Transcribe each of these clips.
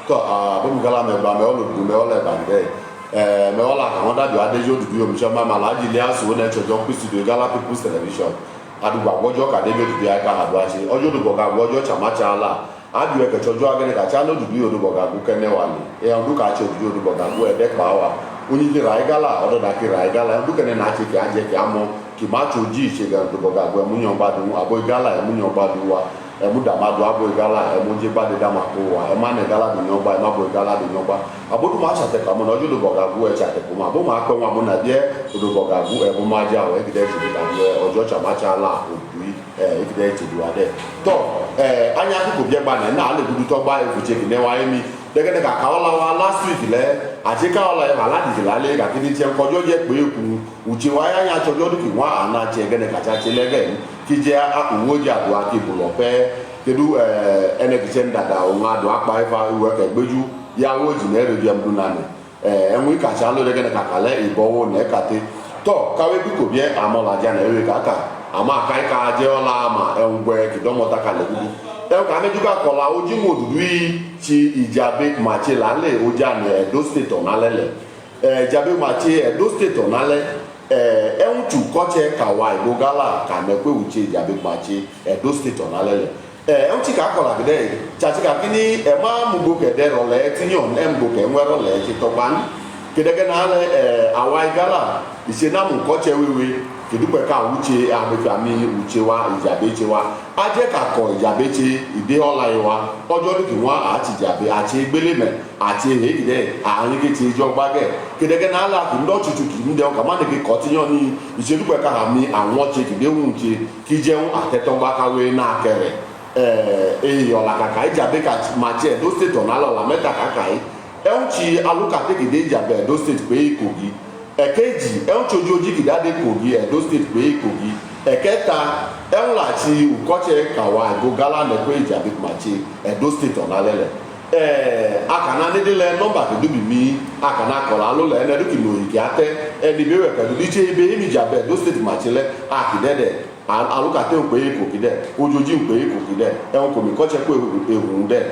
Bon gala me ba me olo du me ole ba de me ola ka won da jo adejo du yo mi so ma malaji le aso na chojo ku studio Gala People's Television adu ba wojo ka de be du ya ka ha do ase ojo du boga wojo chama cha ala adu e ke chojo agene ka cha no du yo du boga ku kene wali e andu ka che du yo du boga ku e de pa wa oni ki rai gala odo da ki rai gala andu kene na che ki aje ki amo ki ma choji che ga du boga ku mu nyon ba du abo gala e mu nyon ba du wa emu damadu abo igala emu jeba de damako wa emane gala de nyoba emabo igala de nyoba abodu ma chate ka mo na ojudo bogagu e chate ko ma bo ma pe wa mo na die odo bogagu e bo ma ja o e gide ti ka ye ojo chama cha la odui e gide ti du ade to anya ku bie gba na ale gudu to gba e fuche ki ne wa emi de ke ka ola wa last week le ati ka ola e mala di la le ka kini ti en kojo je pe ku uchi wa anya chojo du ki wa ana che gene ka cha che le ge kije a uwoji adu aki bulope kedu ene kije ndada o nga do apa ifa iwe ka gbeju ya woji na ere bi amdu nani enwe ka cha lo de gene ka kale ibowo na kate to kawe bi ko bie amola ja na ewe ka ama kai ka je ola ma engwe kidomo ta kale gudu e ka meju ka kola oji modudu ti ijabe ma che lale oja na Edo State onalele jabe ma che Edo State onale entu koche kawa Igbo Gala ka mekwe uche jabe machi Edo State onalele entu ka kola gede chachi ka kini ema mugo kede role tinyon emgo ke nwero le ti toban kede ke na ale awai Gala ise na mu koche wewe kedupe ka uche amefami uche wa ijabe che wa aje ka ko ijabe che ide ola iwa ojo du ki wa ati jabe ati egbeleme ati ehide arin ke ti jo gbage kedege na ala ki ndo tutu ki nde o ka ma ne ki kotinyo ni isedupe ka ha mi awon che ki de hun che ki jeun ateto gba kawe na kere ola kaka ijabe ka ma che Edo State onala la meta kaka enchi aluka te ki de jabe Edo State pe ikogi èkejì ẹ̀hún tsojú ojú kìdáde Kogi Edo State pé Kogi ẹ̀kẹta ẹ̀hún láti ukọ́tsẹ̀ kàwa Igbo Gala nẹ̀kọ́ ìjàbí kùmàtsẹ̀ Edo State ọ̀nàlẹ́lẹ̀ akànnà nídìlẹ̀ nọ́mbà kìdúbì mi akànnà kọ̀lá alólẹ̀ ẹ̀nà ẹ̀dúkì lòyìn kì á tẹ́ ẹ̀dì bí wẹ̀ kẹ́dù dítsẹ̀ ibẹ̀ ẹ̀mí ìjàbí Edo State kùmàtsẹ̀ lẹ̀ àkìdẹ́dẹ̀ alukate ń pè é Kogi dẹ̀ ojoji ń pè é Kogi dẹ̀ ẹ̀hún kòmí kọ́tsẹ̀ kó ehun dẹ̀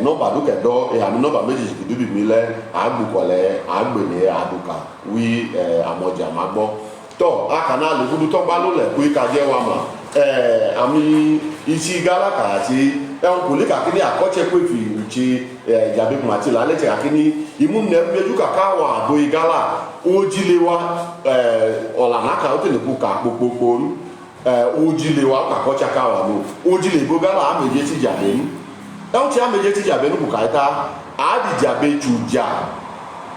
nọ́mbà dúkẹ́ dọ́ ẹ̀hàmì nọ́mbà méjì kìdúbì mi lẹ̀ àgbùkọ̀lẹ̀ àgbèlè àdùkà wí àmọ̀jà má gbọ́ tọ́ akànnà lòkúdú tọ́gbà ló lẹ̀ pé kájẹ́ wa mà àmì isi Gala kàtí ẹ̀hún kò lè kàkíní àkọ́tsẹ̀ pé fi ìtsi ìjàbí kùmàtì lálẹ́ tẹ̀ kàkíní ìmúnẹ̀ẹ́dú kàkà wà àbóyí Gala ojile wa ọ̀lànà kà ó tẹ̀lé kú kà kpokpokpo ojile wa kakọcha ka wa no ojile Igbo Gala ameje ti jabe nu ti ameje ti jabe nu bukaita adi jabe chuja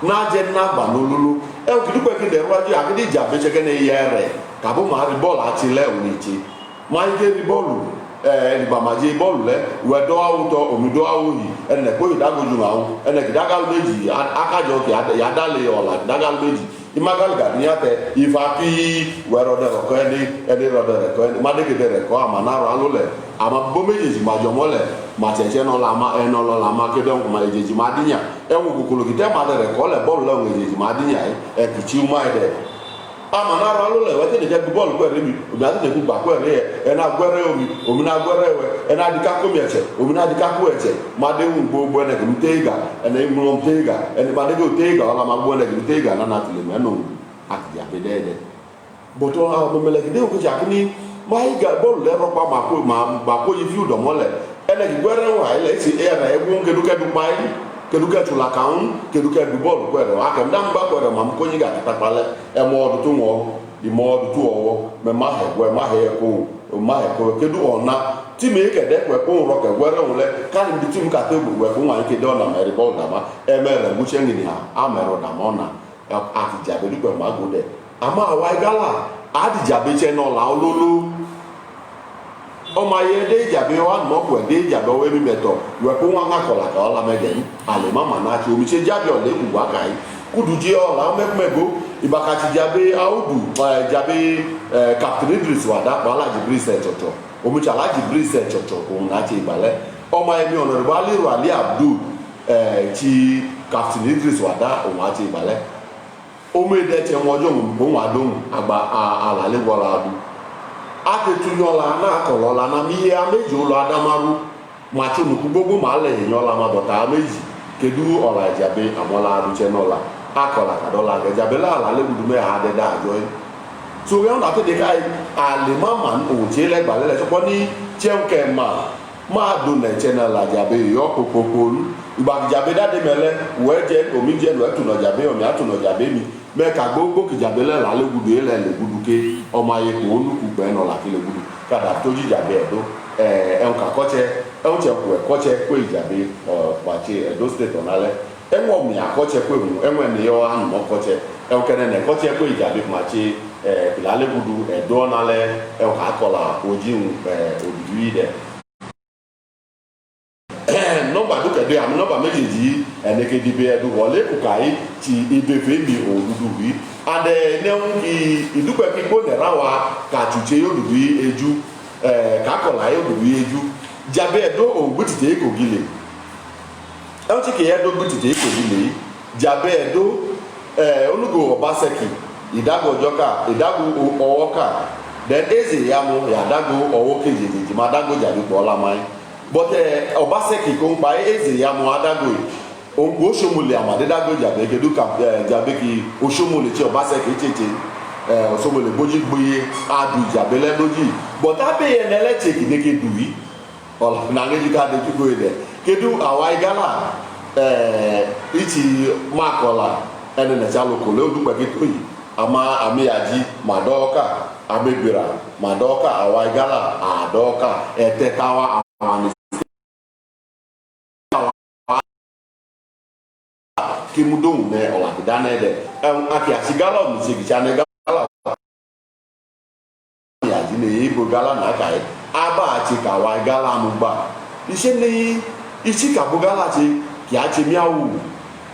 na je na gba no lulu kidu pe kide ruaju akidi jabe cheke ne yere ka bo ma ri ball ati le oniti ma ike ri ball ni ba ma je ball le we do awu to omi do awu yi ene ko idagoju awu ene kidagal meji akajo ki ya dale ola kidagal meji imagal gadiya te ifaki wero de ko edi rodo de ko madeke de ko amanaro alule ama bo mejeji majomole mateche no la ma eno lo la ma kedo ko majeji madinya enwu kokolo kite ma de ko le ball le mejeji madinya kichi uma de amanaro alule wete de je ball ko rebi obi ati de ku gba ko re na gwere omi na gwere we na dika ko mi eche omi na dika ko eche madewu gbogbo ene gmtega ene imro mtega ene madege otega ala magbo ene gmtega na na tile me no ati abedede boto a mo mele gide ko jakini mai ga ball le ro pa ma ba ko yi field mole ene gwere wa ile ti e na ewu ngedu kedu pai keduke tula kaun keduke du ball kwere aka ndam ba kwere mam ko nyiga tapale e mo du tu mo di mo du tu owo me ma he gwe ma he ko kedu ona ti me ke de kwe ko ro ke gwere wole kan di tim ka te bu we ko wan ke do na me ball da ma e me re bu chengi ni ha amero da mona ati jabe du kwe ma go de ama Awai Gala adi jabe che no la ololo ọma ye de jabe wa no ko de jabe we mi meto we ko wa nga kola ka ola megen ale mama na chi omi che jabe ole ku wa kai kudu ji ola mekmego ibakati jabe audu jabe Captain Idris wada bala Jibril se chocho omi chala Jibril se chocho ko na chi ibale ọma ye mi honorable Ali Abdul chi Captain Idris wada o ma chi ibale omi de che mojo mo wa don agba ala le wala adu atetunyola na akọlọla na ihe ameji ụlọ adamaru ma chunuku gbogbo ma ala enyola ma bọta ameji kedu ọla jabe amọla arụche n'ọla akọla kadola gajabela ala legudume ha adịda ajọ so ya na to de kai alima man o chele gbalele so ni chemke ma do na chena la jabe yo popopolu igba jabe da de mele we je omi je lo etu no jabe omi atu no jabe mi me ka gbogbo ki jabe le la legudu ele legudu ke ọmọ ayé kò ó nùkú gbẹ́ náà láti lè gbúdú kàdà tó jíjàbé ẹ̀dọ́ ẹ̀hún kàkọ́chẹ́ ẹ̀hún tẹ̀ kú ẹ̀kọ́chẹ́ pé ìjàbé pàṣẹ ẹ̀dọ́ state ọ̀nálẹ̀ ẹ̀wọ̀n mi àkọ́chẹ́ pé òun ẹ̀wọ̀n ènìyàn ànùmọ́ kọ́chẹ́ ẹ̀hún kẹ́nẹ́ ẹ̀kọ́chẹ́ pé ìjàbé pàṣẹ ìlàlẹ́ gbúdú ẹ̀dọ́ ọ̀nálẹ̀ ẹ̀hún kàkọ́là ojíhun òdùdú yìí dẹ̀. nọ́mbà dúkẹ́dé àmì nọ́mbà méjèèjì ẹ̀nẹ́kẹ́dìbẹ́ ẹ̀dùn wọlé kùkàí ti ibèfé mi òdùdú yìí ade newu ki idukwe kikpo nera wa ka chuche yodudu eju ka kola yodudu eju jabe do ogbutite ekogile elchi ke yedo gbutite ekogile jabe do onugo Obaseki idago joka idago owoka then eze ya mu ya dago owoke jejeji ma dago jabe bola mai but Obaseki ko npa eze ya mu adago ongo Osomole amadadago jabe kedu ka jabe ki Osomole che Obaseki cheche Osomole boji gboye adu jabe le doji but abe ye nele cheki ne ke duwi ola na ngeji ka de tugo ide kedu awai gala ichi makola ene na chalo ko le odu pe to yi ama amiyaji madoka amegbera madoka awai gala adoka etetawa amani kimudong ne ola dane de aki asigala mi sigi chane gala ya jine ibo gala na kai aba ati ka wa gala mu gba ise ni isi ka bo gala ti ki a ti miawu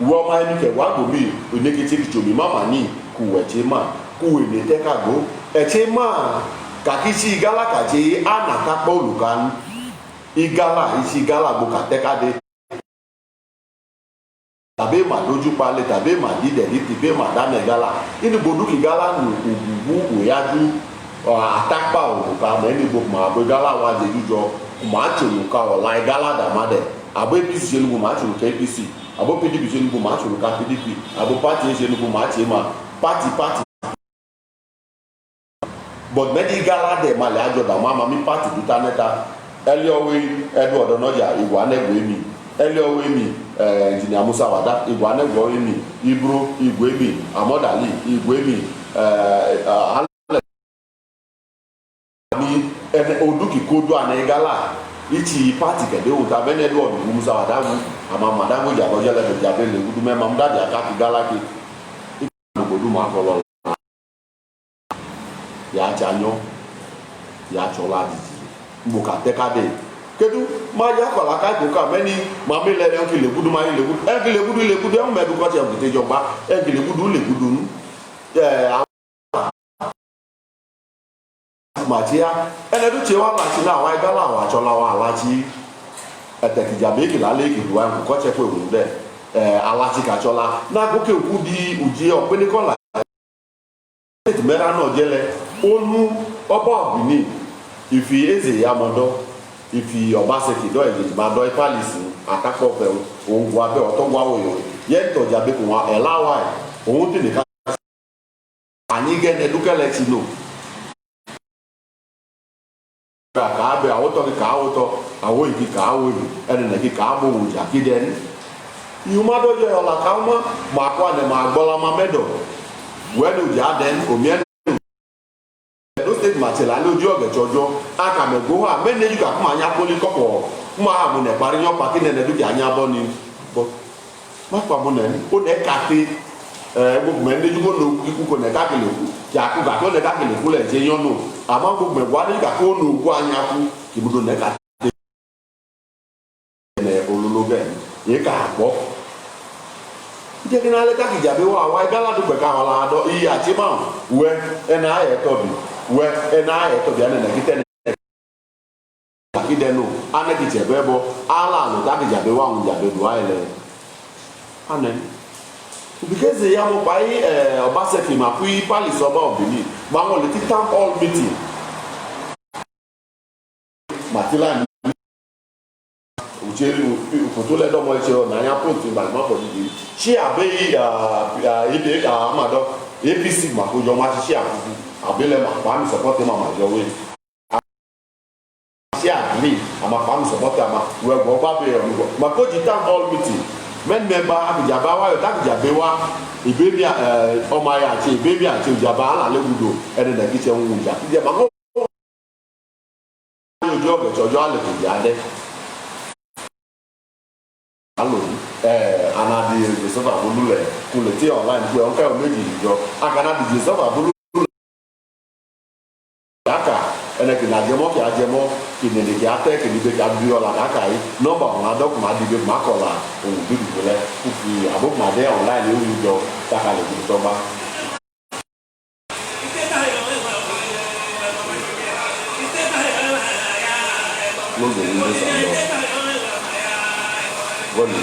wo ma ni ke wa go mi onekiti ki tomi mama ni ku weche ma ku we ne te ka go eche ma ka kisi gala ka ti ana ka po lukan igala isi gala bo ka te ka de tàbí mà dojú palẹ̀ tàbí mà dídẹ̀ ní tìbí mà dáná gala inú gbòdú kì gala nù ògùnbù òyájú àtàkpà òkùnkà mà ẹni gbòkù mà àbẹ gala wà dé jújọ mà á tòlù ká ọ̀la gala dàmá dẹ̀ àbẹ APC ṣe nugu mà á tòlù ká APC àbẹ PDP ṣe nugu mà á tòlù ká PDP àbẹ pati ṣe nugu mà á tì mà pati but mẹ́ni gala dẹ̀ mà lẹ́ àjọ dàmá mà mí pati dúta nẹ́ta ẹlẹ́ ọ̀wé ẹdún ọ̀dọ́ nọ́jà ìwà anẹ́gbẹ̀ẹ́ mi ẹlẹ́ ọ̀wé mi Engineer Musa Wada igwe anegwo emi Ibro igwe emi Amodali igwe emi ni oduki kodo anegala ichi party kede uta benedo odu Musa Wada ama madamu jabo jele be jabele gudu me mamdadi akati gala ki obodu ma kolo ya chanyo ya chola diji mbuka tekade kedu ma ya kwala ka ko ka meni ma me le en kile gudu ma ile gudu en me du ko te bute jogba en kile gudu le gudu nu ma ti ya ene du che wa la ti na wa igala wa chola wa la ti eteki jabe ki la le ki du wa ko che pe ru de ala ti ka chola na ko ke ku di uji opini ko la ti mera no jele onu obo bini ifi eze ya modo ifi Obaseki do eji ma do palace atakpo fe ohun wa be oto wa oyo ye to jabe ko wa elawa ohun ti ni ka ani ge ne dukele ti no ka be awo to ka awo to awo iki ka awo yi ene na ki ka abo wuja ki den yuma do je ola ka ma kwa ne ma gbola ma medo we do ja den o mi matela lójú ọ̀gẹ̀jọ́jọ́ akàmẹ̀gbó wà mẹ́rin yìí kà fún àyà pólí kọ́pọ̀ fún àmú nẹ̀ parí yán pa kí nẹ̀ nẹ̀ dúkìá yán bọ́ ni bọ́ má pa mọ́ nẹ̀ ó nẹ̀ kàté gbogbo ndị jugo no ikuko na ka kele ku ya ku ga ko na ka kele ku le je yon no ama gbogbo wa ni ka ko no ku anya ku ki budo na ka ne ololo be ye ka gbo ije kina le ka ki jabe wa gala du be ka wala do i ati ma we na aye to bi we na aye to bi ana na kite ki de no ana ki je be bo ala lo ka ki jabe wa un jabe do aye ana because they have by Obaseki ma pu palace oba obini ma won le town hall meeting matila ujelu ko le do mo se o na ya point ba ma ko di shi abe ide amado APC ma ko jo ma shi akuku abele ma pa mi support ma ma jo we shi agri ama pa mi support ma we go pa be ma ko di town hall meeting men member abijaba wa yo tabijabe wa ibebi ọmọ ya àti ibebi àti ojaba ala legudo ene na kiche nwu ja ije ma ko yo jo ge jojo ale ko ja de allo anadi de so ba bulule kule ti online ku on ka o meji jo akana di so ba bulule aka ene ki na jemo ki ajemo ki ne de ki ate ki be ka bi ola aka yi number on adok ma di be ma kola o bi du le ku fi abo ma de online o yu jo taka le ki to ba lo de ni so lo woni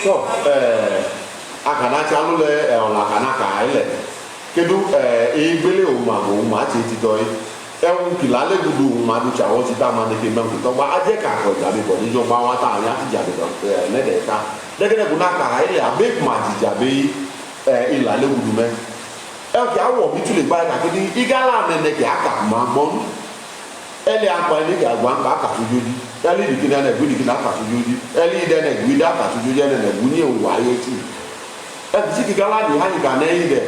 so akana chalu le ona kana ka ile kedu igbele o ma ti ti do ehun kilale gudu ma du chawo ti ta ma de ke ma to ba aje ka ko ja be bo ni jo ba wa ta ya ti ja be do ne de ta de ke bu na ka ile abe ma ti ja be ilale gudu me e ki awo bi tu le ba ka ke di igala ne ne ke aka ma gbon ele apa ni ga gwa ka ka tu jodi ele di kina na gudi kina ka tu jodi ele de na gudi ka tu jodi na guni o wa ye ti e ti ki gala ni ha ni ga na ide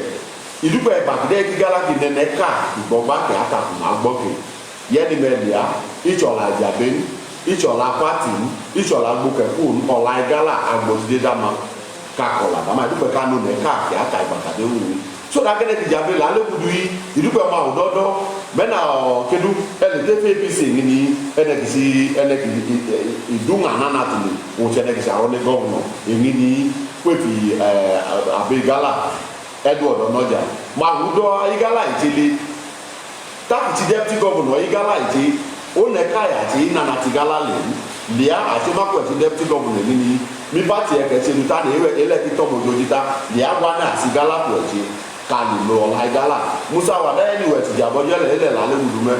idupe ba de ki gala ki ne ka igbo ba ke aka ku ma gbo ke ye ni media ichola jaben ichola party ichola gbo ke ku ola gala agbo de dama ka kola dama idupe ka no ne ka ke aka ba ka de wu so da gene di jabe la le kudu yi idupe ma ododo me na kedu ele te APC ni ene kisi idunga nana tuni o chene kisi awon governor emi ni kwefi abegala Edward Onoja ma hudo igala itili takiti deputy governor igala iti o ne kaya ti nana tigala le lia ati makweti deputy governor ni mi party e kete ni ta ni ele ti to mojojita lia gwana sigala poje kali lo la igala musa wa da ni wet jabo je le la le gudu me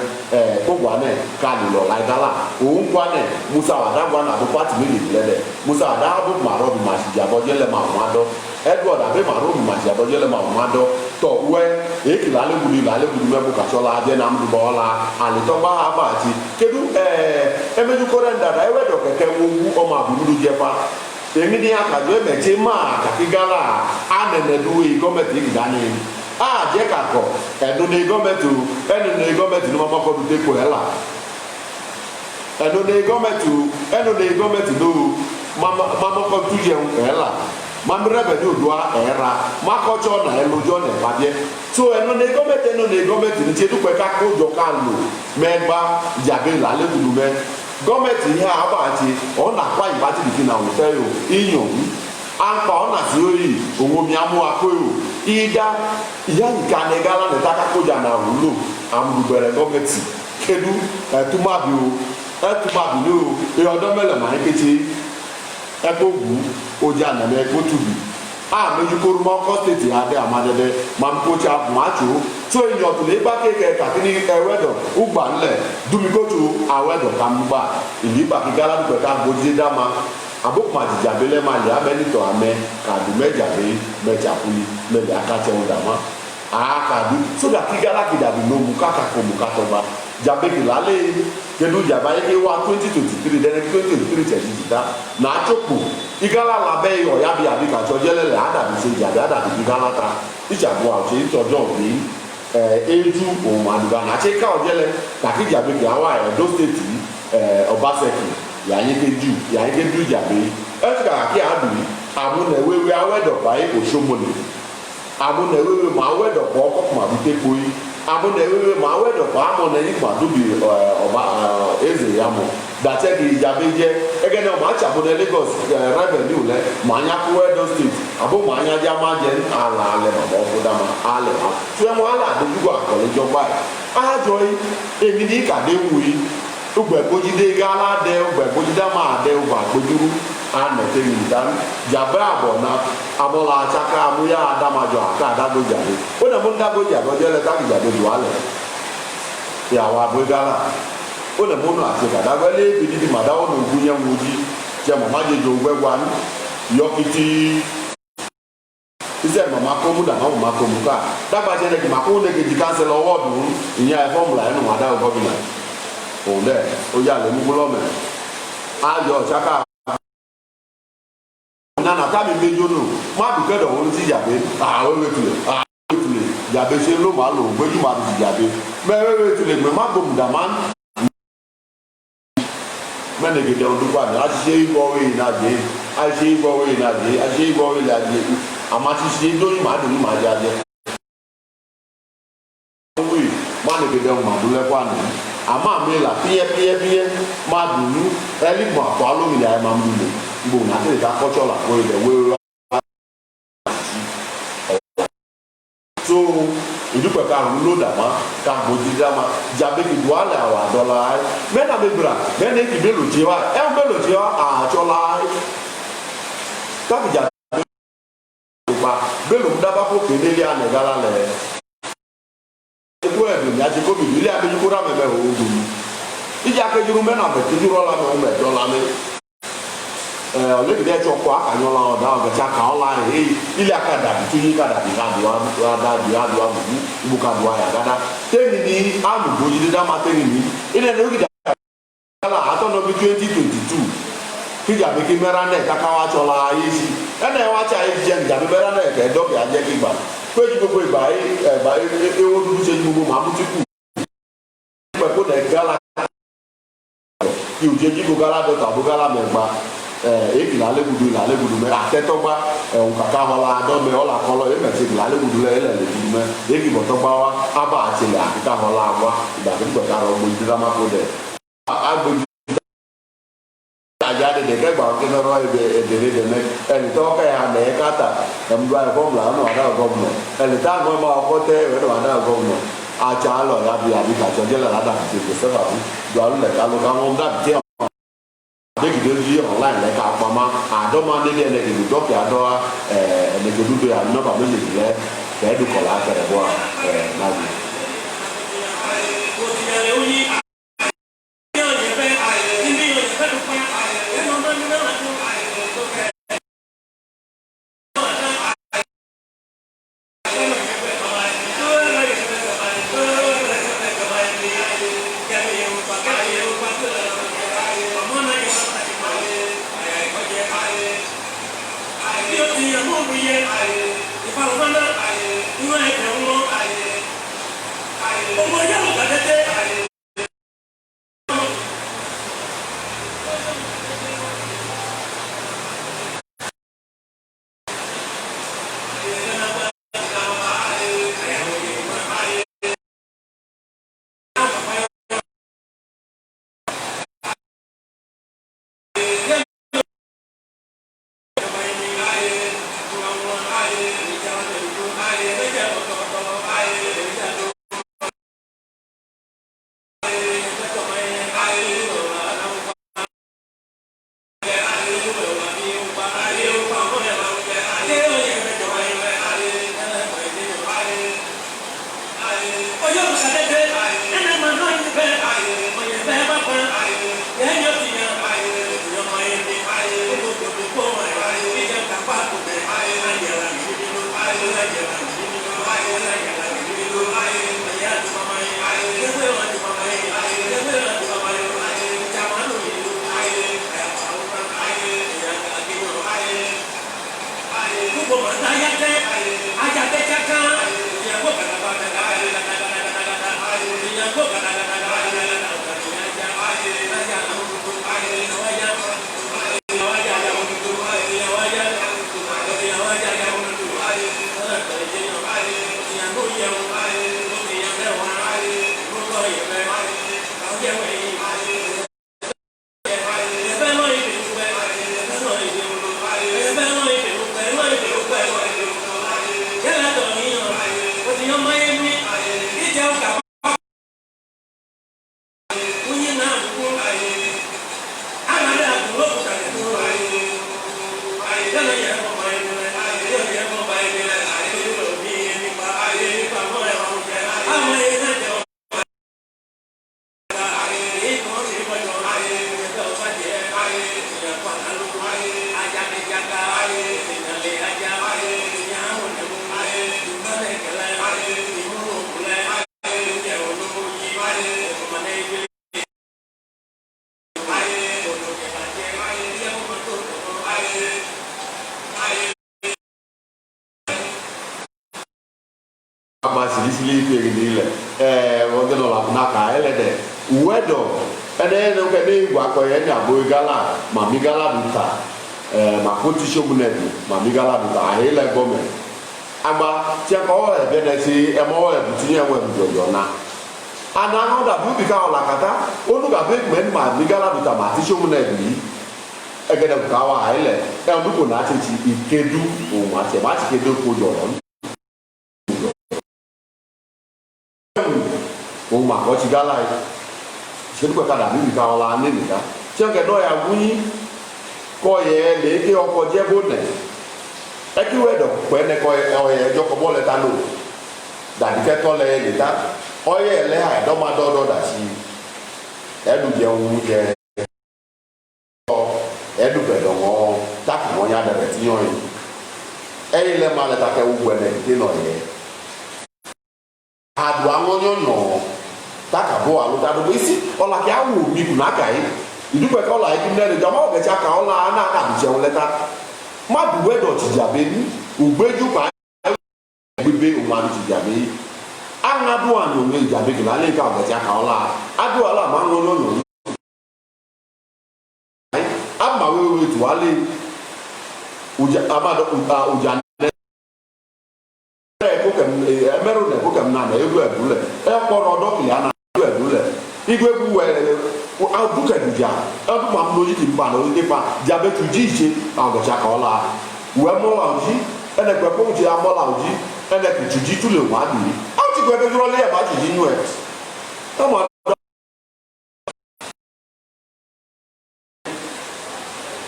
ko gwa ne kali lo la igala o ngwa ne musa wa da gwa na bo party mi le de musa wa da bo ma ro bi ma si jabo je le ma wa do edward abe ma ro bi ma si jabo je le ma wa do to we e ki la le gudu me bu ka so la je na mdu bo la ali to ba ha ba ti kedu emeju ko renda da e we do keke wo wu o ma bu du je pa èmi ní àkàjọ ẹ̀mẹ̀tì máa kàkígálà ánẹ̀nẹ̀dúwé gọ́ọ̀mẹ̀tì ìdáni àjẹ́ kàkọ́ ẹ̀dùn ní gọ́ọ̀mẹ̀tì ní mọ́mọ́kọ́ bí dépò ẹ̀ là ẹ̀dùn ní gọ́ọ̀mẹ̀tì ní mọ́mọ́kọ́ bí jẹun ẹ̀ là mamirẹ́bẹ̀ ní òdua ẹ̀ ra makọ́jọ́ nà ẹ̀ lójọ́ nà ẹ̀ pàdé so ẹ̀dùn ní gọ́ọ̀mẹ̀tì ní tiẹ̀ dúpẹ́ ká kójọ ká lò mẹ́gbà ìjàgbé làálẹ̀ dùdú mẹ́ gọọmenti ihe agbachi ọ na-akwa ibati dịkị na wụtayo inyo ampa ọ na-asị oyi onwomi amụ akụyo ịga ihe nke a na-egala na taka koja na wulo amrubere gọọmenti kedu etumabi ihe ọdọmele ma nkechi ekpogwu oji aname ekpotubi a mejukoro mọkọ steeti ha dị amadede ma mpocha macho so enyi ọtụlụ ịgba keke kakini ewedo ụgba nle dumikotu awedo ka mgba ìlígbà kíkálá dùgbẹ́ ká gbójú dáma abókùn àjìjàbélé máa lè amẹ́nitọ̀ amẹ́ kàdù mẹ́jàbé mẹ́jàkúlí mẹ́lẹ̀ akátẹ́wọ̀n dàmá àákàdù sódà kíkálá kìdàbí ló mú kákàkó mú kátọ́ba jàbékì lálẹ́ kedu jàbá yẹ wá 2023 dẹ́nẹ́ 2023 tẹ̀sí jìdá nàá tsókò kíkálá làbẹ́ ọ̀yá bíi àbíkàtsọ́ jẹ́lẹ́lẹ̀ àdàbí ṣe jàbé àdàbí kíkálá ta ìjàbọ̀ àti ìtọ́jọ́ òní eju òun àdùbà nàá tsẹ́ ká ọ̀jẹ́lẹ̀ kàkí jàbékì àwa Ẹdó stéètì Obaseki yanyeke du jabe etika kaki adu amuna ewewe awedo bai Oshomole amuna ewewe ma awedo ko kokuma butekoi amuna ewewe ma awedo ko amuna ni kwa dubi eze yamo dateki jabe je egene o ma cha mo Lagos revenue le ma nya ko Edo state abo ma nya jama je ala ale ma bo kodama ale ma tue mo ala de dugo akole jogba ajoy emi ni kade wi ugbe gbojide gala de ugbe gbojide ma de ugba gbojuru anete yidan jabe abona abola chaka amuya adamajo aka adago jabe o na mo ndago jabe o jele ta jabe do ale ya wa bo gala o na mo no ati kadago le bi di mada o no gunye nwuji je mama je jo gwegwan yokiti ise mama ko mu da mama ko mu ka dagba je ne ki mako ne ki cancel award iya formula enu ada governor òǹdẹ ó yà lè mú gbólọ́mẹ̀ ayọ̀ ṣáká nana tábì méjì nù má dùkẹ́dọ̀ wọn ti jàbé àwẹ́wẹ́tulẹ̀ jàbé ṣe ló máa lò gbẹ́jú máa ti jàbé mẹ́wẹ́wẹ́tulẹ̀ mẹ́ má gbòmùdà má mẹ́nẹ̀gẹ̀dẹ̀ ọdúnkọ́ àmì a ti ṣe ìgbọ̀wé ìnàjẹ́ a ṣe ìgbọ̀wé ìnàjẹ́ a ṣe ìgbọ̀wé ìnàjẹ́ àmà ti ṣe lóyún máa dùn ní máa jáde mẹ́nẹ̀gẹ̀dẹ̀ ọmọ àdúlẹ́kọ́ àná ama mi la pie ma dunu eli mo apo alomi la ma mule gbo na te ta culture la ko ile we so idupe ka lo da ma ka boji da ma jabe ki duala wa dola me na me bra me ne ki belo ti wa e belo ti wa a chola ka bi jabe pa belo da ba ko ke le ya ne gala le ẹgbẹ́ ẹ̀dùn ìyá ti kóbi ilé abẹ́jú rà mẹ́mẹ́ òògùn mi ìjà kejìrú mẹ́nà mẹ́tẹ́jú rọ́lá mẹ́wọ́n mẹ́tọ́ la mẹ́ ọ̀lẹ́gbẹ̀dẹ́ ẹ̀tsọ́ kọ́ akanyọ́ la ọ̀dà ọ̀gẹ̀tsẹ̀ akàn la ẹ̀ ilé akadàbí tó yí kadàbí kadùá mùbú ibù kadùá yà gàdá tẹ́ni ní àmùgbò yìí dídá ma tẹ́ni ní ilé ẹ̀dẹ́ òkè dàgbà àtọ́nà bí 2022 kíjà bí kí mẹ́rà náà kàkà wá tsọ́ la ayé si ẹ̀nà ẹ̀ wá tsẹ́ ayé si jẹ́ níjàmbí mẹ́rà náà kẹ́ dọ́kẹ́ adjẹ́ kí gbà péjú gbogbo ìgbà ewo dúdú ṣe gbogbo màmú tí kù pẹ̀kú nà gálà kí o jẹ́ jígo gálà dọ́tà bó gálà mẹ́gbà èkì làlẹ́gudu mẹ́ àtẹ́tọ́gbà ẹ̀hún kàkà ọ̀la dọ́mẹ́ ọ̀là kọ́lọ́ ẹ̀ mẹ́tì làlẹ́gudu lẹ́ ẹ̀lẹ́ lẹ́gudu mẹ́ èkì bọ̀tọ́gbà wa ábà àtìlẹ̀ àkíkà ọ̀la wa ìgbà tó gbẹ̀ká rọ̀ gbòjú dídámà kó dẹ̀ agbójú ajá de dẹkẹ gbà kí lọrọ èdèrè dẹmẹ ẹni tó kẹ ya nẹ kàtà ẹnudọ ayé fọmùlà ọnà wàdà gọvnọ ẹni tá àwọn ọmọ ọkọ tẹ ẹwẹdọ wàdà gọvnọ àtsà alọ ya bi àbí kàtsọ jẹlẹ ládà kìtì kò sẹfà fún do alu lẹ kálọ káwọn dàbí tẹ ọ adékìdé yí ọnláìn lẹ ká pamá àdọmọ anédè ẹnẹgìdì dọkì àdọ ẹnẹgìdúdú yà nọmba méjèèjì lẹ do kola kere bo na bi silisili pe ni le o de la na ka ele de wedo ene no ke ni wa ko ye nya bo gala ma mi gala duta ma koti shomu ne ma mi gala duta a hele gome agba ti ko e be na si e mo e buti ye we do na ana no da bu bi ka ola kata onu ga be men ma mi gala duta ma ti shomu ne bi e ge de ka wa hele e on du ko na ti ikedu o ma ti kedu ko jo o ma ko ti gala se du ko kada mi ka ola ni ni ka ti o ke do ya gun ko ye le ke oko je bo ne e ki we do ko ne ko o ye jo ko bo le ta lo da di ke to le le ta o ye le ha do ma do da si e du je un je e du be do mo ta ki mo ya da be ti yon e le ma le ta ke u gwe ne ti no ye adu angonyo no taka bo alu ta do isi ola ki awu mi ku na kai idupe ka ola iki nere jama o becha ka ola na ka bi je leta ma bu we do ti jabe ni ugbeju pa gbebe o ma ti jabe anadu anu me jabe ki la le ka becha ka ola adu ala ma ngo no no ama we tu ale uja amado uja emeru ne ko kam na na egu edule e ko no do ki ana egu edule igwe bu we abuka dija adu ma mo yi timba no ni pa jabe tu jije an go cha ka ola we mo la uji ene gbe ko ji amola uji ene ki tu ji tu le wa ni a ti gbe do le ba ti ji nu e o mo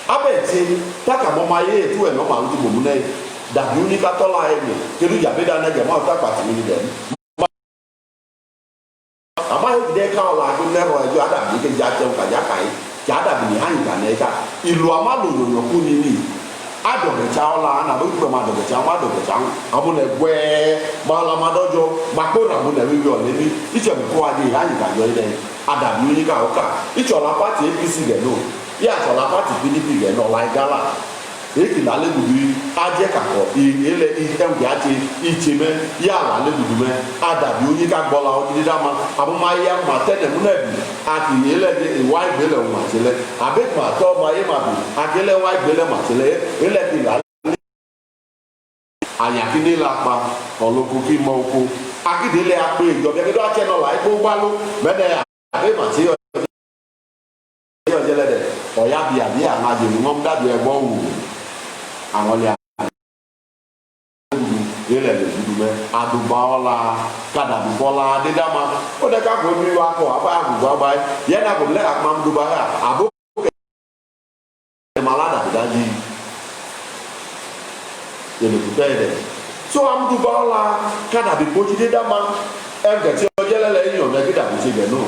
abeti taka mo ma ye tu e no ma ndu mo mu ne dàbí oníkatọ́lá ẹ̀mí kéré yàgbéda náà jẹ̀mọ́ ọ̀tá pàtì mi dẹ̀ àmọ́ ayé dẹ́ ká ọ̀la àgbẹ̀ mẹ́rọ ẹjọ́ àdàbí kéjì àtẹ̀wò kàjá kàyé kí àdàbí ní hàn ìgbà náà ẹ̀ka ìlú amálòyòyò kú ni ní adọ̀gẹ̀tsá ọ̀la ànàbó gbẹ̀ mọ́ adọ̀gẹ̀tsá wọn adọ̀gẹ̀tsá wọn àmúnà ẹgbẹ́ malamadọ́jọ́ gbàgbọ́dọ̀ àmúnà wíwí ọ̀lẹ́bí ìtsẹ̀mùkọ́ adé hàn ìgbà yọ ilẹ̀ àdàbí oníkà ọ̀ka ìtsọ̀lá pàtì APC gẹ̀ náà yẹ àtsọ̀lá pàtì PDP gẹ̀ náà ọ̀la ẹ̀gálà eki la ale dudu adze kakɔ ele ɛwùjɛ ati itse mɛ ya la ale dudu mɛ adabi onyi ka gbɔ la ɔdidi dama amuma ya ma tɛ nɛmu nɛbi ati ele de wa egbe lɛ ma tsi lɛ abe ma tɔ ma ye ma bi ati lɛ wa egbe lɛ ma tsi lɛ ele ti la anyakini la kpa ɔlɔko ki ma oko akidi lɛ akpe ìjɔbi ɛdi do atsɛ nɔ la ekpo gbalo mɛ dɛ abe ma tsi ɔdze lɛ dɛ ɔya bi abi anadze mu ŋɔm dabi ɛgbɔ wu. Àwọn ilé ilẹ̀ lè dúdú mẹ́ àdùbà ọ̀la kàdàbí bọ́lá dídáma ó dẹ́ ká kó mi wá kọ́ àbá àgùgbà ọba yẹn náà kò lẹ́ àpamọ́dúbà yà àbó kẹ́kẹ́ malada dájú yẹlẹ kò tẹ́ ẹ dẹ̀ tó àmúdúbà ọ̀la kàdàbí bójú dídáma ẹ̀ǹkẹ̀ tí ọjọ́ lẹ́lẹ́ yìí ọ̀nà kídàbí ti gẹ̀ náà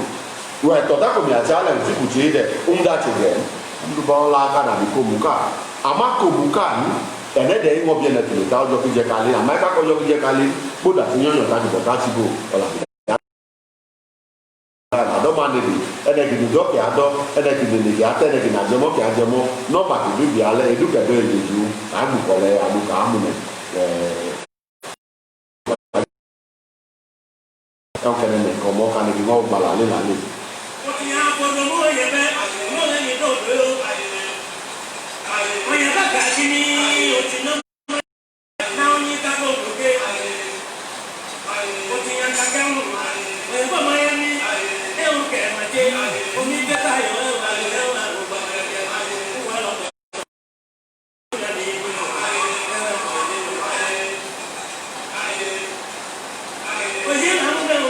wọ́n ẹ̀tọ́ dákòmí àti alẹ́ òtí kù tí dẹ̀ ń dá ti gẹ̀ àmúdúbà ọ̀la kàdàbí kò mú ká amako buka ni ene de ngo bien na tele ta ojo kije kale amaka ko ojo kije kale boda ti yan yan ta ti bota ti bo ola ado ma de ene ki do ke ado ene ki de ki ate ene ki na jemo ki ajemo no ba ki bi ale edu ke do eju abu ko le abu ka amu ne on kene ne ko mo kan ni ngo gbala le la le o ti ya ko do mo ye be mo le ni do do oye bàgà sí ní òtí náà náà ní kábọ̀ òkè òtí yàn kàkẹ́ ń oye bọ́ máa yẹ ní ẹ̀hún kẹ̀mọ̀dé omi jẹ́ta yọ̀ ẹ̀wà àgbà wà lọ́dọ̀. Oye náà ń bẹ̀rù.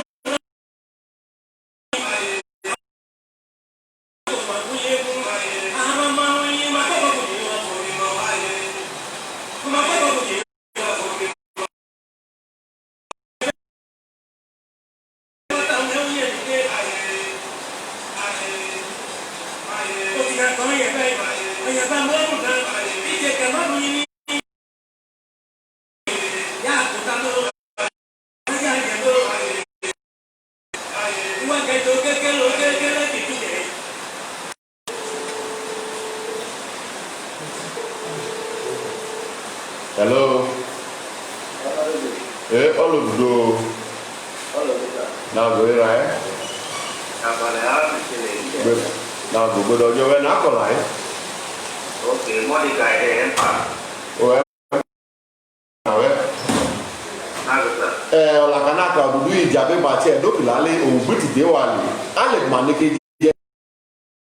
Hello. All of do. Now go right. Now go do you when I call right. Okay, what is that empire? Oh. Ọ̀la kan náà kan dúdú ìjàmbá bàtí ẹ̀ dókìlá lé òun gbé tìdé wà lè alẹ́ mà ní kejì ẹ̀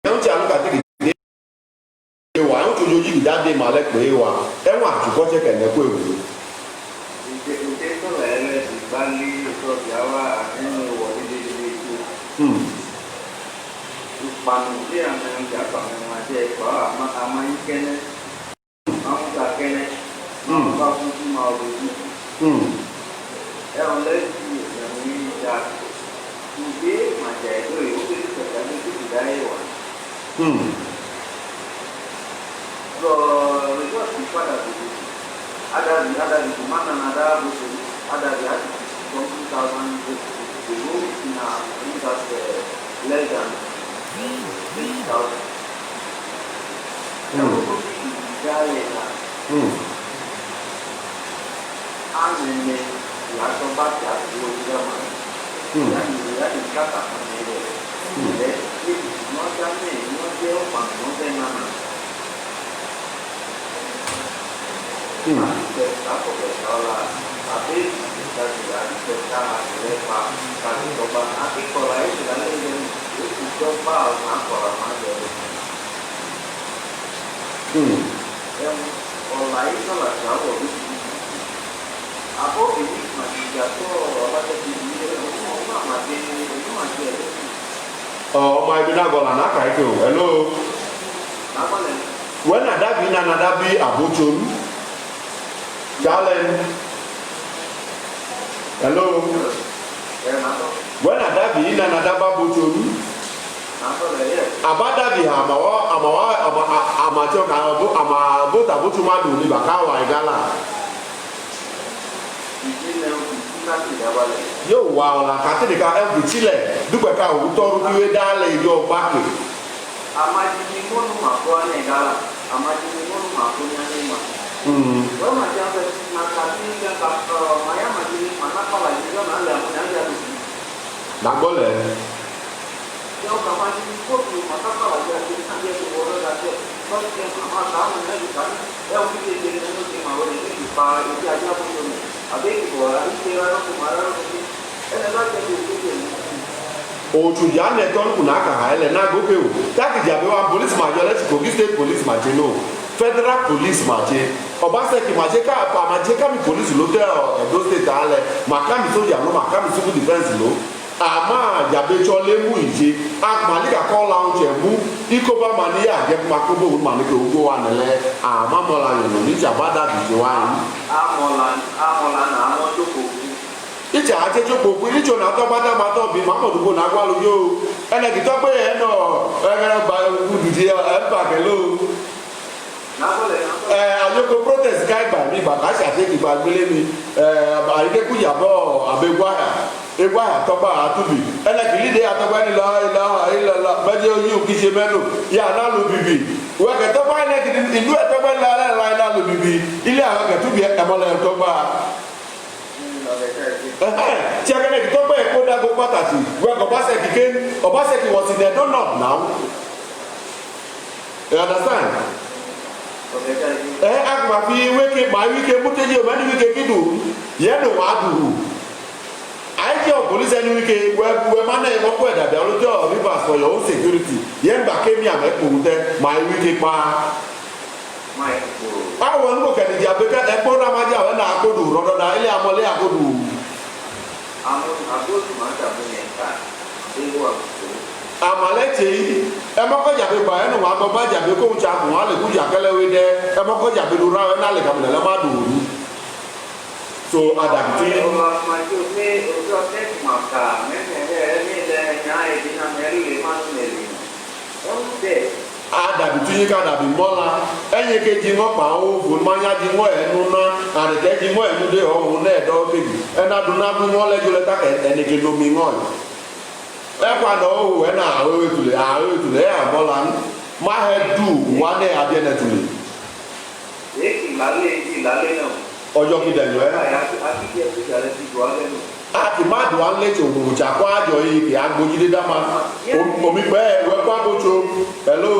ẹ̀hún tí a lóka tẹ̀lé tìdé wà ẹ̀hún tó lójú ìdáde mà lẹ́pẹ́ wà ẹ̀hún àtúkọ́ tẹ̀ kẹ̀ nẹ́kọ́ èwúrò. Ìdè sọ̀rọ̀ ẹ̀rẹ́ ti gbá lé ìtọ́jú àwa àtẹnu ìwọ̀ líle líle tó. Ìpànù tí àwọn ẹ̀ǹdà pàmò àti ẹ̀kọ́ àmáyíkẹ́nẹ́ àmúgbàkẹ́nẹ́ máa bá fún sí máa lójú. Ẹ̀rọ lẹ́sìn ìyàwó yìí dá ìgbé màjà ẹ̀dọ́ yìí ó kéde pẹ̀lú ẹgbẹ́ tó ti dá yẹ̀ wá. Lọ rìpọ́tì padà dòdò adabi tó máa nana dáàbò tó adabi àti from 2000 the road in a just less than 6,000. Ẹ̀rọ tó ti dá yẹ̀ wá. Àmì ìyàtọ̀ bá ti àti ojú ọmọ rẹ̀ ìyá ìkàtà kan ní rẹ̀ ilẹ̀ lébi wọ́n dá mẹ́rin wọ́n jẹ́ ọ̀pá wọ́n fẹ́ náà àtìpẹ́ àkọ́kẹ́ta ọ̀la àbẹ́ ìdájọ́ àtìpẹ́ta àtìlẹ́pa àtìkọ́ba akíkọ̀ọ́lá ìṣẹ̀lẹ̀ lẹ́yìn ìjọba àwọn akọ̀rọ̀ máa bẹ̀rẹ̀. Ọ̀la yìí sọ̀rọ̀ àti àwọ̀ lóṣù. Aku ini masih jatuh apa tadi ini masih ọmọ ibi náà gọlà náà kàí tó hello wẹ́n àdábì náà nàdábì àbótón Challenge. Hello. When Adabi in an Adaba Botum, Abadabi Amateur Amabota Botumadu, Libakawa, Gala. Yo, wow, la Catholic every Chile, Dubaka, who told you a dale, your back. Nagole. Otu ya neton kunaka haile na goke o. Taki jabe wa police major Kogi State Police major no. Federal Police major. Obaseki major ka pa major ka mi police lo te Edo State ale. Makami soldier no makami civil defense lo. Ama jabe chole mu ije. Malika call launch mu. Ikoba mani ya je makobo un mani ke ugo wa nele. Ama mola yo ni jabada bi wa. Amola na amojoko. Icha ajejo gbogbo ilicho na to bada ma to bi Muhammadu ko na gwa lo yo ene ki to pe e no ba gudu je e ba ke lo na bole ayoko protest kai ba mi ba ka sha te ki ba gbele mi ba ide ku yabo abegwa ya to ba atubi ene ki lide atogba ni la ilaha illallah ba je oyi o ki se menu ya na lo bibi we ke to ba ene ki ilu e to ba la lo bibi ile awon ke tubi e mo le to ba tí a kẹ́lẹ́ kí tó gbé ẹ̀kọ́ dágó pàtàkì wẹ́ Obaseki was in the donut now. You understand? Agba fi wéke máa wíke mútẹ́jì ọmọ ẹni wíke kídù yẹn ló wàá dùrù. Àìjẹ́ ọ̀pọ̀lísẹ́ ní wíke wẹ́ máa náà ẹ̀kọ́ kọ́ ẹ̀dàbí ọlọ́jọ́ rivers for your own security yẹn gbà kémi àmẹ́kùn tẹ́ máa wíke pa. Báwo ni mo kẹ́ni di abẹ́kẹ́ ẹ̀kọ́ rámájà wẹ́ náà àkódù rọ́dọ́dá ilé amọ̀lé àkódù. Amalete yi emoko jabe ba enu wa ba jabe ko ucha ku wa le ku jakele we de emoko jabe lu ra na le ka le ma du so adapti adapti yi ka da bi mola enye ke ji ngo pa o fu ma nya ji ngo enu na are ke ji ngo enu de o hu na do ke bi ena du na bu ngo le jo le ta ke ene ke do mi ngo ekwa na o we na o etule ya mola ma he du wa ne abia na tule lale na ojo ki de yo ati ma do an le to mu cha kwa ajo yi ki agbojide da ma omi pe we kwa bojo hello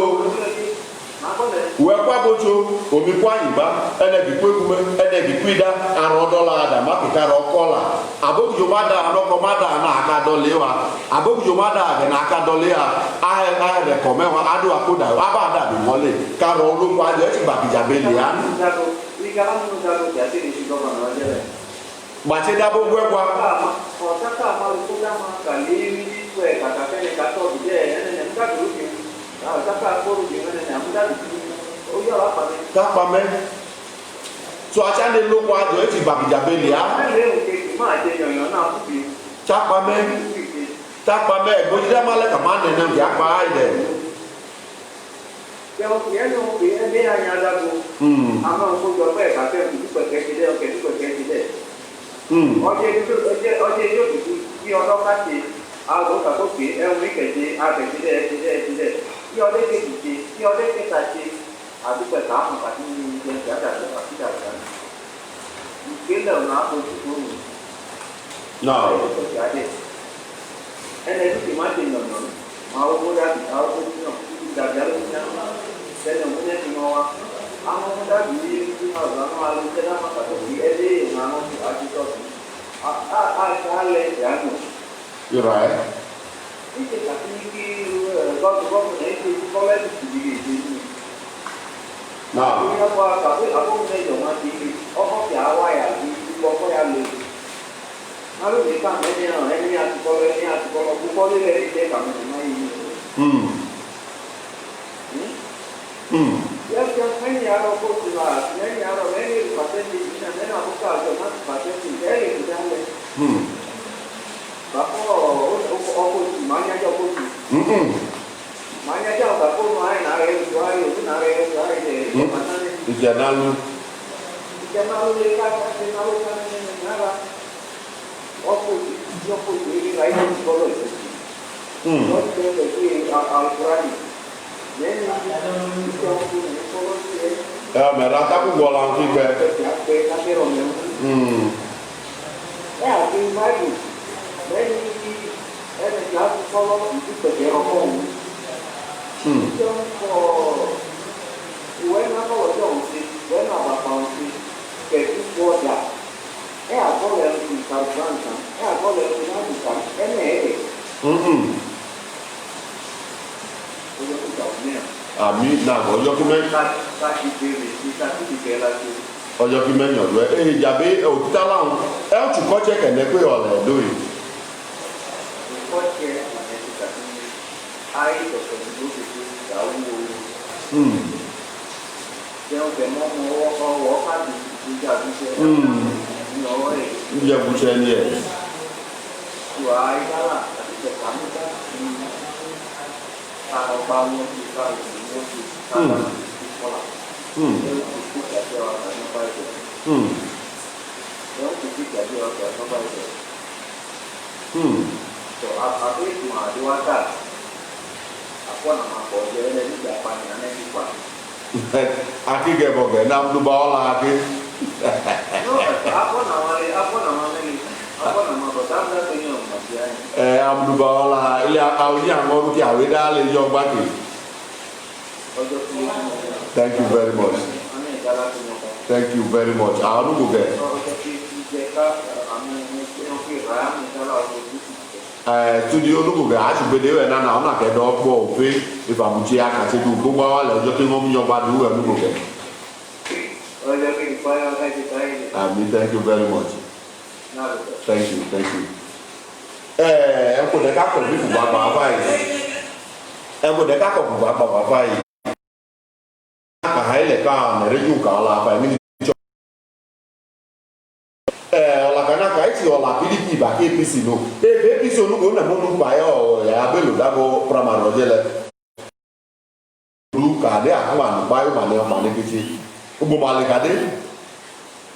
we kwa bojo omi kwa yiba ene bi ku ekume ene bi ku ida aron dollar ada ma ki ka ro kola abogujo mada anoko mada na aka dole wa abogujo mada na aka dole a re come wa adu akoda aba da bi mole ka ro lu kwa je ti ba bija bele ya Bache dabo gwegwa otaka malukuda makalimi kwe kakakene kato bide ene mkadu ruki otaka koru bingene na mkadu oyo la pame tapame so achane lo kwa do eti babijabele ya le o ke ma je yoyo na kubi tapame bojida male kamane na ya pa ide Yo quiero que me haya dado ama un poco de café y pues que te Oye, yo tí ọdọ́ bá ṣe aago kàkókè ẹ̀wọ̀n ìkẹ̀jẹ àgbẹ̀jẹ̀ tí ọdẹ kejì ṣe tí ọdẹ kẹta ṣe àdúgbò ẹ̀ka àpò àti ìjẹun ìjàdà àti ìdàgbà ìgbélẹ̀ ọ̀nà àpòjù tó wù. Náà ẹnẹ tí kì máa ṣe yànnà máa owó dàbí àwọn tó ti yàn ìdàgbà ló ń yàn sẹ́nu ọ̀hún ẹ̀ ti mọ́ wa. Àwọn ọmọ dàbí ní ọ̀gá máa lo iṣẹ́ náà pàtàkì bí ẹdẹ ìlànà àti tọ́sí. You're right. Now. Bako okoji manya okoji. Manya jauh bako nare de mana ni. Ijanalu Lekat nara. Okoji ini lain kalau itu. Okoji itu Al-Quran. Jadi itu kalau ya merata ku golang ki be tapi romeo. Ya, di maju. Jadi jauh kalau itu bergerak. When I go down, when I was on the getting water, I go there to Calvanta, I go there to Natica, and ami na ọjọ́ kí mẹ́rin ọjọ́ kí mẹ́rin ọ̀dọ́ ẹ̀ ìjàmbá òkúta láwọn ẹ̀ ń tún kọ́jẹ́ kẹ̀lẹ́ pé ọ̀lẹ̀ lóye. Ìjẹ́ bùsẹ̀ ni ẹ̀. Aki gẹ̀bọ̀gẹ̀ náà ló bá ọ́ la aki. Amuduba ọ́ la ilé àwọn àwọn ọdún kí àwé dá lè yọ gbáke. Thank you very much. Thank you very much. Àwọn ọdún kò gẹ̀. Tudi olùkọ́ gẹ̀ àṣùgbẹ́dẹ́ wẹ̀ náà ọ̀nà kẹ́dọ̀ ọ̀pọ̀ òfin ìfàmùjẹ àkàtì tó gbogbo àwọn àlẹ́ ọjọ́ kí wọ́n mú yọba dùn wẹ̀ olùkọ́ gẹ̀. Ami, thank you very much. Thank you. Ẹ kò dẹ̀ ká kọ̀ bí kùbà bàbá yìí. Ẹ kò dẹ̀ ká kọ̀ kùbà bàbá yìí. Kàhà ilẹ̀ ká nàrẹ́jù kà ọ́ la fà mí. Ọ̀làkànà kà ètì ọ̀là PDP bà kí APC lò. APC olùkọ́ nà mọ́ nùgbà yẹ ọ̀yà abẹ́lò dàgbọ́ primary ọ̀jẹ̀ lẹ. Olùkà dé àkúmà nùgbà yóò mà ní ọmọ ní kété. Gbogbo màlẹ̀ kàdé.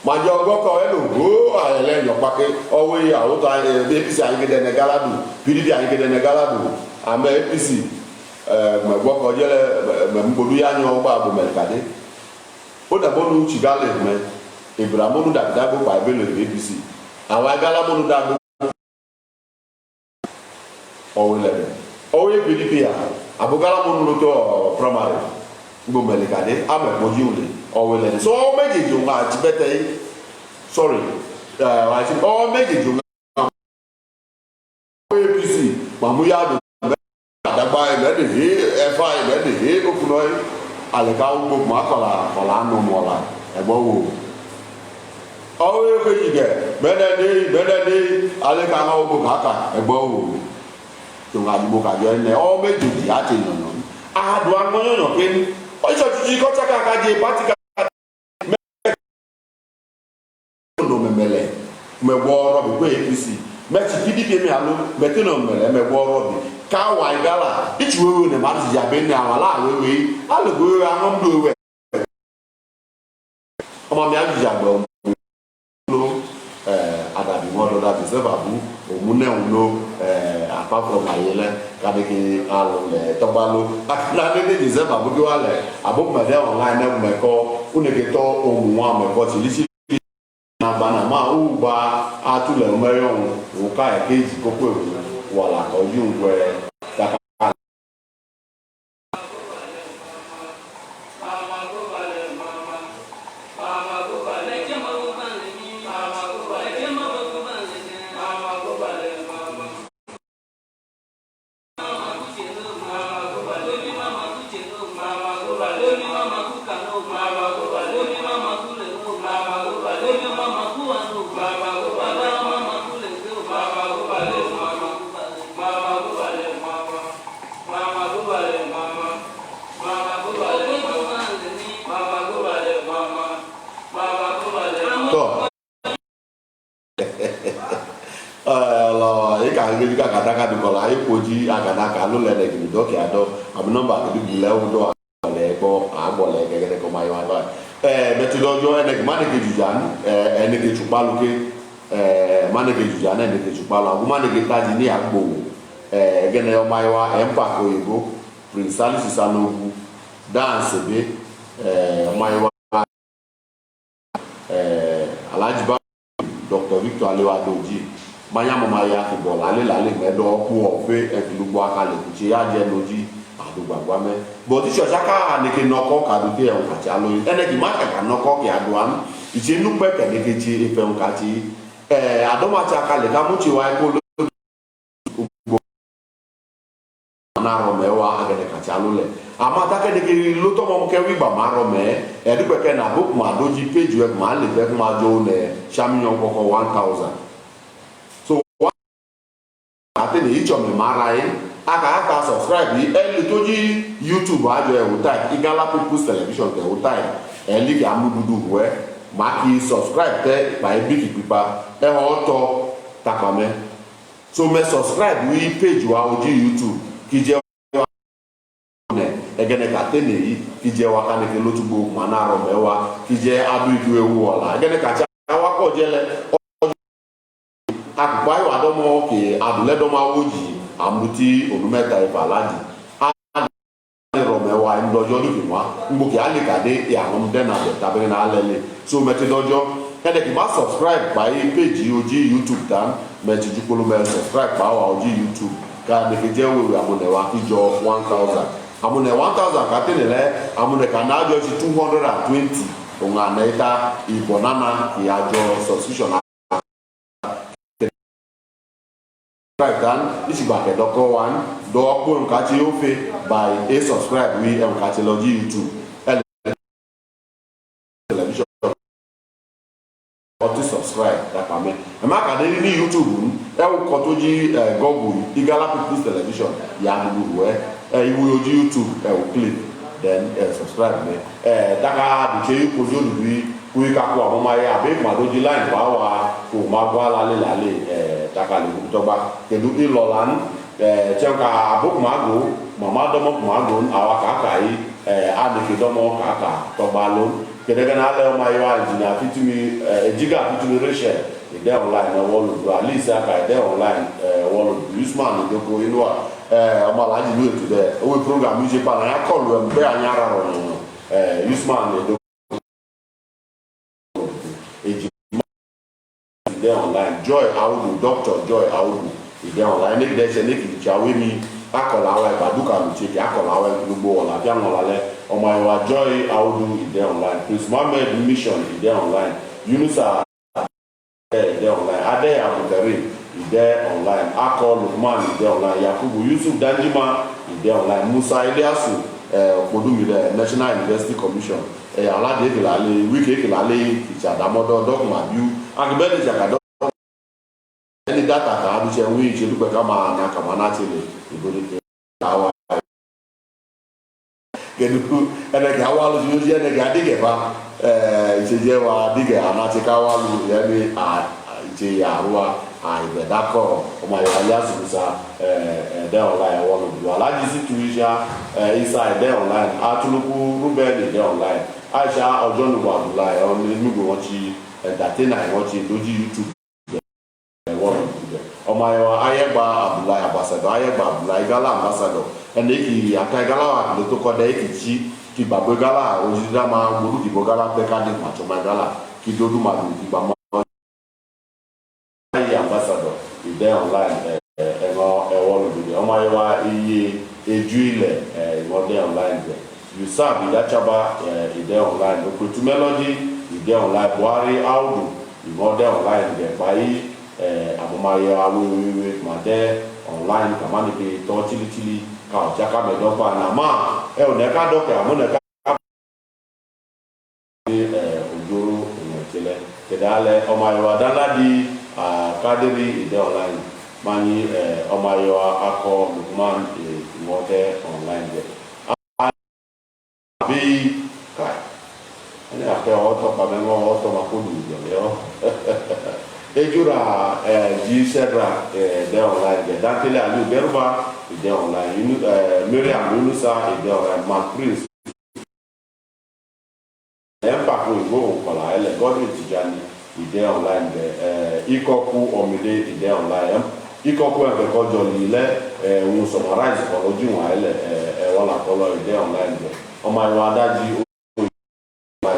Màjọ gbọ́kọ̀ ẹlò ó àyẹ̀lẹ̀ ẹ̀yọ̀pákẹ́ ọwọ́ àwòtọ́ APC àyíkédé ní gáládù PDP àyíkédé ní gáládù àmẹ́ APC mẹ̀gbọ́kọ̀ jẹ́lẹ̀ mẹ̀mgbodú yányọ ọgbà àbò mẹ̀lẹ̀kàdé ó dàbọ́nù tìgálẹ̀ mẹ́ ìbìràmọ́nù dàgbàgbò pàìbélò APC àwọn agálámọ́nù dàgbò ọwọ́ PDP àbúgálámọ́nù ló tọ́ primary gbogbo mẹ̀lẹ̀kàdé àmẹ̀gbọ́jú òlè ọ̀wẹ̀lẹ̀ so all méjèèjì òun àti bẹ́tẹ̀ yìí sorry àti all méjèèjì òun APC màmúyàdù àdàgbà ẹ̀mẹ́dẹ̀hé ẹ̀fà ẹ̀mẹ́dẹ̀hé òkúná àlẹ́ká gbogbo àkọlà ànú mọ̀ọ́lá ẹ̀gbọ́n wò ọwọ́ èkejì gẹ̀ mẹ́dẹ̀dé àlẹ́ká gbogbo àkà ẹ̀gbọ́n wò tòun àdúgbò kàjọ ẹ̀ all méjèèjì àti ìyànnà àdùn agbọ́nyọ̀nyọ̀ pé ọjọ́ títí kọ́tà kàkàjẹ pàtì mẹmẹlẹ mẹwọ ọrọbì pé APC mẹtì PDP mi àlọ mẹtì nà mẹlẹ mẹwọ ọrọbì káwà ìgálà ìtùwéwé nà má ti yàgbé ní àwọn aláwéwé alùpùpù àwọn ọmọdé wẹ. ọmọ mi àjùjà gbọ ló àdàbí wọn lọ dàbí sẹfà bú òmùnẹ̀wò ló àpapọ̀ àyẹlẹ kàdékè alùlẹ̀ tọ́gbàló akíndàdédé sẹfà bú kí wà lẹ̀ àbúkùmẹ̀dẹ́ online ẹ̀ mẹ̀kọ́ kúnẹ̀kẹ́tọ́ ohun wọn mẹ̀kọ́ tìlísì. Bana ma u ba atule meyon u ka e keji koko wala ko yu we taka doki ado am number ke du le o do le bo agbo le gege ko mayo aba metu dojo ene manage jujan ene ke chupaluke manage jujan ene ke chupala agu manage taji ni agbo gene yo mayo empa ko yigo Prince Alice Sanogu dance be mayo Alhaji Ba Dr. Victor Alewa Doji manya mama ya ki bola le medo ku ofe efilugbo akale ku che ya je loji adugbagba me but ti saka ne ke noko ka do te on ka cha lo ene ki ma ka noko ki aduan ije nu pe ke ne ke ji ife on ka ti adoma cha kale ka mu chi wa ko lo na ro me wa aga ne ka cha lo le ama ta ke ne ke lo to mo ke wi ba ma ro me e du pe ke na book ma doji page we ma le be ma jo ne champion ko 1000 ate ni icho me marai aka subscribe e to ji YouTube ajo e utai Igala People's Television te utai e li ga mududu we ma ki subscribe te by big pipa e ho to takame so me subscribe we page wa oji YouTube ki je ne e gene ka te ni ki je wa ka ne ke lotugbo ma na ro me wa ki je adu iku ewu ola gene ka cha wa ko je le akpa yo adomo ke adule do ma woji amuti olumeta ifaladi ani romewa ndojo du kinwa mbuki ali kade ya ngom de na de tabere na alele so meti dojo kede ki ma subscribe by page oji YouTube dan meti jukolo me subscribe ba wa oji YouTube ka de ke je we amune wa ki jo 1000 amune 1000 ka tenele amune ka na jo 220 onga na ita ibonana ya jo subscription subscribe dan isi ba ke doko one do ko nka ti o fe by a subscribe we nka ti logi YouTube television or to subscribe that pame e ma ka de ni YouTube e wo ko to ji Google Igala People's Television ya du we iwu oji YouTube e wo click then subscribe me daga di che ko jo du ku ka ko àwọn ma ya be ma do ji line ba wa ko ma gwa lale daga le to ba ke du ilolan che ka abuk ma go mama do mo ma go awa ka ka yi ade ke do mo ka ka to ba lo ke de na le ma ya engineer fitumi jiga fitumi reshe ide online na wo do alisa ka ide online wo do Usman do ko inwa ọmọ alaji lu etu de o program ije pa na ya call we mbe anyara ro no Usman do ide online Joy Audu Dr. Joy Audu ide online nek de se nek chawe mi akola wa ba duka lu che akola wa gbogbo wala bi àwọn lale ọmọ wa Joy Audu ide online Prince Mohammed Mission ide online Yunusa ide online Ade Abukari ide online Akọ Lukman ide online Yakubu Yusuf Danjima ide online Musa Eliasu Podumire National University Commission alade kelale wiki kelale ichadamodo dogma biu agbede jakado any data ka abu che wi che dupe kama na kama na chile ibodi tawa gedu ene ga walu yuzi ene ga dige ba icheje wa dige anati ka walu yani iche ya ruwa ibedako o ma ya aliasu sa de online wonu du alaji situisha inside de online atuluku Ruben de online Aisha Ojonubu Abdullahi on Enugu won chi entertainer won chi doji YouTube won o ma yo Ayegba Abdullahi ambassador Ayegba Abdullahi Igala ambassador ene ki aka Igala wa lo to ko de ki ki gbagbo Igala ojida ma gboru ki bogala pe ka de ma to ma Igala ki dodu ma du ki ba mo ambassador ide online won do o ma yo wa iye eju ile modern online Yusuf Idachaba ide online Okutu Melody ide online Buhari Audu ide online de pai abomaye awewe made online kamani ke to chili ka jaka me do pa na ma o ne ka do ka mo ne ka ojoro onetele kedale omayo dala di kadiri ide online mani omayo akọ Lukman mode online de bi kai ene ape auto pa me auto ma ko du yo ejura G7 de online de Dantele Aliou Gerba de online Miriam Yunusa de online Mark Prince Empaku Igbo Okola ele Godwin Tijani de online de Ikoku Omide de online Ikoku Ebekojo ile un summarize for ojun ele wala kolo de online de ọmọ ayọ̀ adájí ó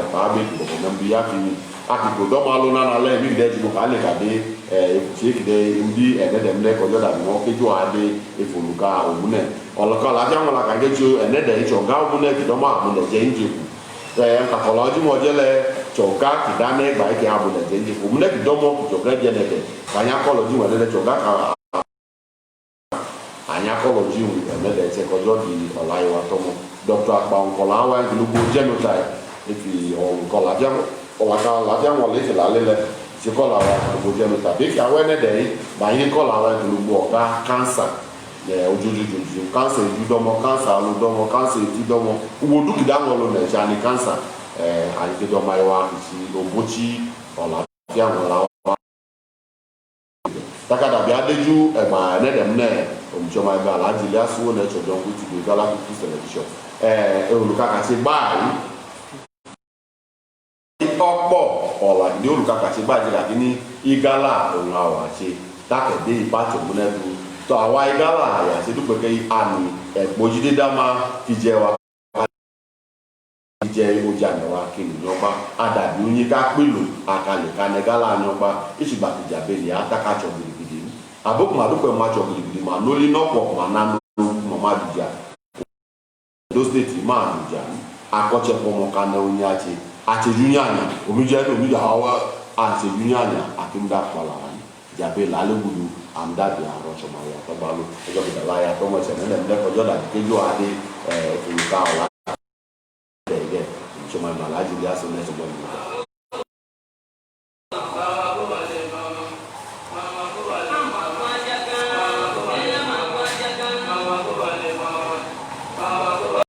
ìpàábí ìgbọ̀gbọ̀ náà bí yá fi àkìkò dọ́mọ alóná nálẹ́ ìbí ìdẹ́ tí mo kà á lè kàdé èkìtì ndí ẹ̀ẹ́dẹ̀dẹ̀mdẹ́ kọjọ́ dàbí wọn kéjọ adé ìfòlùkà òmùnẹ̀ ọ̀lọ́kọ̀ láti àwọn làkàgé tí ẹ̀ẹ́dẹ̀ ìtsọ̀gá òmùnẹ̀ kìdọ́mọ àmùnẹ̀ jẹ́ ń jẹ́kù nkàkọ̀lọ́ ọdún mọ̀ jẹ́lẹ̀ tsọ̀gá kìdáná ẹgbà ẹ̀kẹ́ àmùnẹ̀ jẹ́ ń jẹ́kù òmùnẹ̀ kìdọ́mọ tsọ̀gá jẹ́ dẹ̀dẹ̀ kànyákọ̀lọ́ ọdún mọ̀ dẹ́dẹ̀ tsọ̀gá anyakọ̀lọ́ ọdún ẹ̀ẹ́dẹ̀ ẹ̀tsẹ̀ kọjọ́ di ọ̀làyẹ̀wà tọ́mọ Dr. Akpankọ̀lá wa global genotype efi ọ̀nkọ̀lá lafiya wọn lè tẹ̀lé alẹ́ lẹ ti kọ́lá wa global genotype efi awẹ́ ní dẹ̀ yìí báyìí kọ́lá wa global ọ̀gá cancer ojojojojo cancer ìdúdọ́mọ cancer alódọ́mọ cancer ìdídọ́mọ wo dúkìá wọn lọ nà ẹ̀ṣẹ̀ àní cancer àyíkédọ́mọ ayé wa ti òbótí ọ̀là lafiya wọn la wa. takadabi adéjú ẹ̀gbà ẹ̀nẹ́dẹ̀m náà omijọba ẹgbẹ́ aláàjì ilé asúwò náà ẹ̀ṣọ̀jọ́ ń kú ti gbé Galaxy Plus television olùkàkàtì báyìí ọ̀pọ̀ ọ̀la ìdí olùkàkàtì báyìí láti ní igala òun àwọn àṣẹ tákẹ̀dé ìbátò múnẹ́dù tó àwa igala àyàṣẹ dúpẹ́kẹ́ àmì ẹ̀gbọ́jídé dáma fìjẹ wa fìjẹ ojú àmẹ́wà kìnnì yọpa àdàbí oyin ká pèlò àkàlẹ̀ kanẹ́gálà yọpa ìṣùgbà fìjà bẹ́ẹ̀ ni àtàkàtsọ̀ gidigidi àbókùn àdúpẹ́ mọ́tsọ̀ gidigidi mà lórí nọ́pọ̀ mà nánú mọ́má dìjà those states máa ń jà akọ́tsẹ̀pọ̀ mọ́ kaná oyin àti àtẹ̀yúnyànyà omijẹ́ àwa àtẹ̀yúnyànyà àtúndà kpọ̀lá ni jàbẹ́ làálẹ́gbùdù àmúdàbí àrọ́tsọ̀mọ̀wé àtọ́gbàlú ọjọ́ kìtàlá yà tọ́mọ̀ ẹ̀sẹ̀ nílẹ̀ ńlẹ́kọ̀ọ́jọ́ dàbí kéjọ́ adé òrùka ọ̀la ẹ̀ẹ́dẹ̀ ìṣọ̀mọ̀ ìmọ̀ aláàjì ilé àṣẹ